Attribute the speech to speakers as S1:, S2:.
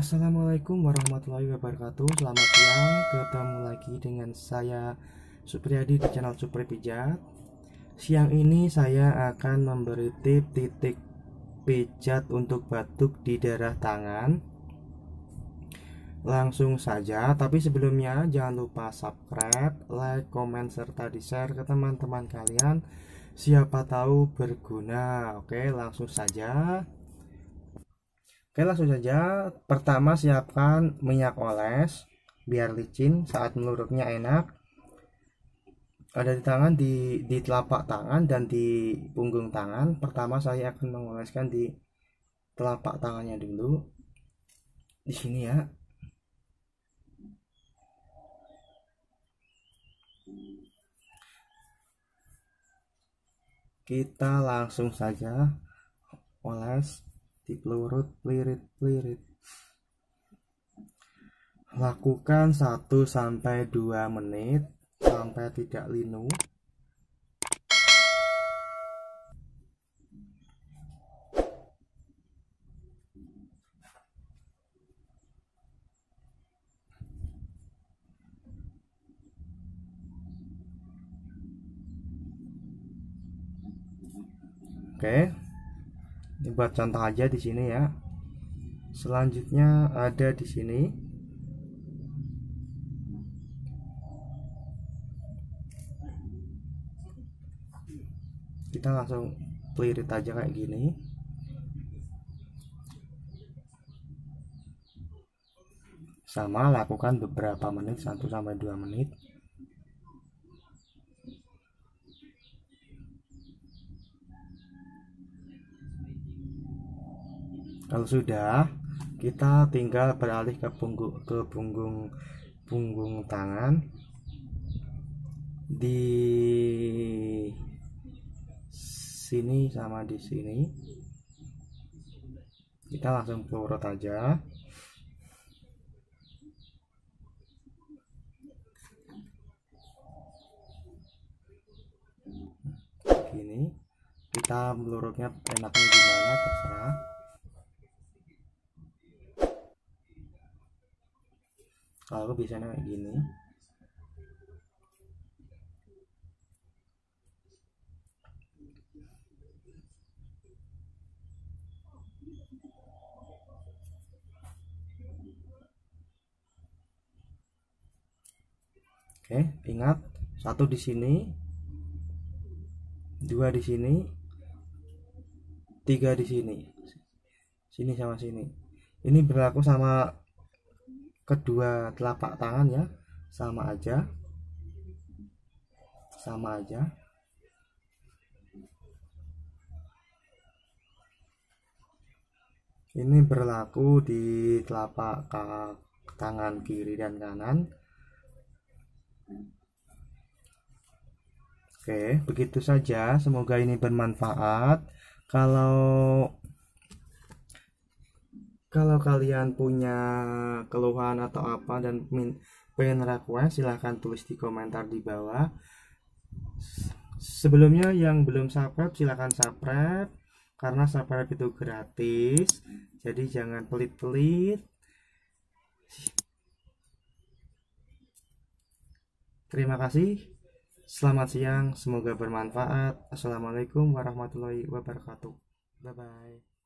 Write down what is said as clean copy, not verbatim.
S1: Assalamualaikum warahmatullahi wabarakatuh. Selamat siang, ketemu lagi dengan saya Supriyadi di channel Supri Pijat. Siang ini saya akan memberi titik pijat untuk batuk di daerah tangan. Langsung saja, tapi sebelumnya jangan lupa subscribe, like, komen, serta di-share ke teman-teman kalian. Siapa tahu berguna. Oke, langsung saja. Pertama siapkan minyak oles biar licin saat melurutnya enak. Ada di tangan, di telapak tangan dan di punggung tangan. Pertama saya akan mengoleskan di telapak tangannya dulu. Di sini ya. Kita langsung saja oles di pelurut, pelirit. Lakukan 1-2 menit sampai tidak linu. Oke. Ini buat contoh aja di sini ya. Selanjutnya ada di sini. Kita langsung pelirit aja kayak gini. Sama, lakukan beberapa menit, 1-2 menit. Kalau sudah, kita tinggal beralih ke punggung tangan. Di sini sama di sini. Kita langsung pelurut aja. Gini. Kita melurutnya enaknya gimana terserah. Kalau aku biasanya kayak gini. Oke, ingat 1 di sini, 2 di sini, 3 di sini. Sini sama sini. Ini berlaku sama kedua telapak tangan ya, sama aja. Ini berlaku di telapak tangan kiri dan kanan. Oke, begitu saja. Semoga ini bermanfaat. Kalau kalian punya keluhan atau apa dan pengen request, silahkan tulis di komentar di bawah. Sebelumnya yang belum subscribe silahkan subscribe, karena subscribe itu gratis. Jadi jangan pelit-pelit. Terima kasih. Selamat siang, semoga bermanfaat. Assalamualaikum warahmatullahi wabarakatuh. Bye bye.